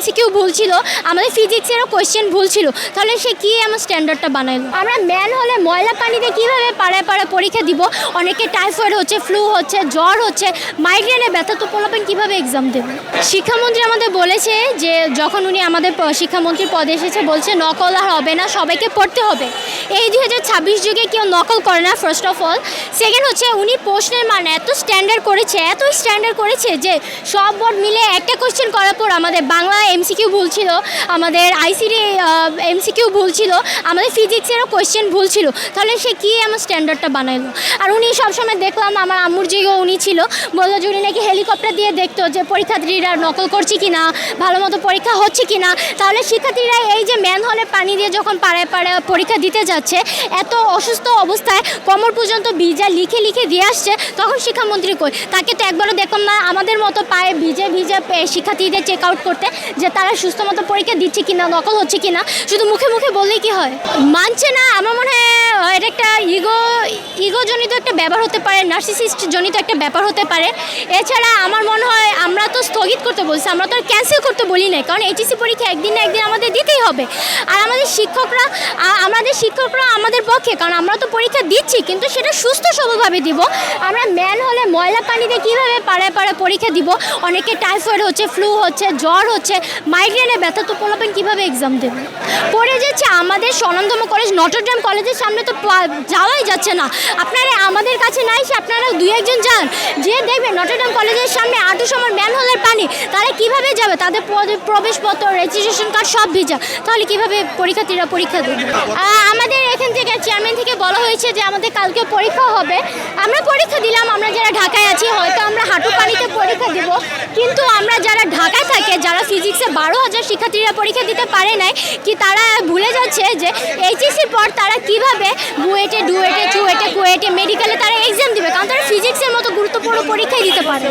MCQ ভুল ছিল, আমাদের ফিজিক্সেরও কোয়েশ্চেন ভুল ছিল, তাহলে সে কী এমন স্ট্যান্ডার্ডটা বানাইলো? আমরা ম্যান হলে ময়লা পানিতে কীভাবে পাড়ায় পাড়ায় পরীক্ষা দিব? অনেকে টাইফয়েড হচ্ছে, ফ্লু হচ্ছে, জ্বর হচ্ছে, মাইগ্রেনে ব্যথা, তো পোলাপেন কীভাবে এক্সাম দেবে? শিক্ষামন্ত্রী আমাদের বলেছে যে যখন উনি আমাদের শিক্ষামন্ত্রীর পদে এসেছে, বলছে নকল আর হবে না, সবাইকে পড়তে হবে। এই 2026 যুগে কেউ নকল করে না, ফার্স্ট অফ অল। সেকেন্ড হচ্ছে উনি প্রশ্নের মান এত স্ট্যান্ডার্ড করেছে যে সব বোর্ড মিলে একটা কোয়েশ্চেন করার পর আমাদের বাংলা এমসিকিউ ভুল ছিল, আমাদের আইসিডি এমসিকিউ ভুল ছিল, আমাদের ফিজিক্সেরও কোয়েশ্চেন ভুল ছিল, তাহলে সে কী এমন স্ট্যান্ডার্ডটা বানাইলো? আর উনি সবসময় দেখলাম, আমার আম্মুর যেও উনি ছিল, বললো যে উনি নাকি হেলিকপ্টার দিয়ে দেখতো যে পরীক্ষার্থীরা নকল করছে কি না, ভালো মতো পরীক্ষা হচ্ছে কি না। তাহলে শিক্ষার্থীরা এই যে ম্যান হলে পানি দিয়ে যখন পাড়ায় পাড়ায় পরীক্ষা দিতে যাচ্ছে, এত অসুস্থ অবস্থায় কোমর পর্যন্ত ভিজা লিখে দিয়ে আসছে, তখন শিক্ষামন্ত্রী কই? তাকে তো একবারও দেখলাম না আমাদের মতো পায়ে ভিজে শিক্ষার্থীদের চেক আউট করতে, যে তারা সুস্থ মতো পরীক্ষা দিচ্ছে কিনা, নকল হচ্ছে কিনা। শুধু মুখে মুখে বললেই কি হয়? মানছে না। আমার মনে হয় এটা একটা ইগোজনিত একটা ব্যাপার হতে পারে, নার্সিসিস্ট জনিত একটা ব্যাপার হতে পারে। এছাড়া আমার মনে হয় আমরা তো স্থগিত করতে বলছি, আমরা তো ক্যান্সেল করতে বলি না, কারণ এইচএসসি পরীক্ষা একদিন না একদিন আমাদের দিতেই হবে। আর আমাদের শিক্ষকরা আমাদের পক্ষে, কারণ আমরা তো পরীক্ষা দিচ্ছি, কিন্তু সেটা সুস্থ সবলভাবে দিব। আমরা ম্যান হলে ময়লা পানিতে কীভাবে পাড়ায় পাড়ায় পরীক্ষা দিব? অনেকে টাইফয়েড হচ্ছে, ফ্লু হচ্ছে, জ্বর হচ্ছে, মাইগ্রেনে ব্যথা, তো পোলাপেন কীভাবে এক্সাম দেবে? পড়ে যাচ্ছে আমাদের স্বনামধন্য কলেজ নটরডেম কলেজের সামনে, তো যাওয়াই যাচ্ছে না। আপনারা আমাদের কাছে নাই, সে আপনারা 2-1 জন যান, যে দেখবেন নটরডেম কলেজের সামনে আটু সময় ম্যান হলের পানি, তারা কিভাবে যাবে? তাদের প্রবেশপত্র, রেজিস্ট্রেশন কার্ড সব ভিজা, তাহলে কিভাবে পরীক্ষার্থীরা পরীক্ষা দেবে? আমাদের এখান থেকে চেয়ারম্যান থেকে বলা হয়েছে যে আমাদের কালকে পরীক্ষা হবে। আমরা পরীক্ষা দিলাম, আমরা যারা ঢাকায় আছি হয়তো আমরা হাঁটু পানিতে পরীক্ষা দেব, কিন্তু আমরা যারা ঢাকায় থাকে, যারা ফিজিক্সে 12,000 শিক্ষার্থীরা পরীক্ষা দিতে পারে নাই, কি তারা ভুলে যাচ্ছে যে এইচএসসির পর তারা কিভাবে বুয়েটে, ডুয়েটে, চুয়েটে, কুয়েটে, মেডিকেলে তারা এক্সাম দিবে, কারণ তারা ফিজিক্সের মতো গুরুত্বপূর্ণ পরীক্ষাই দিতে পারে।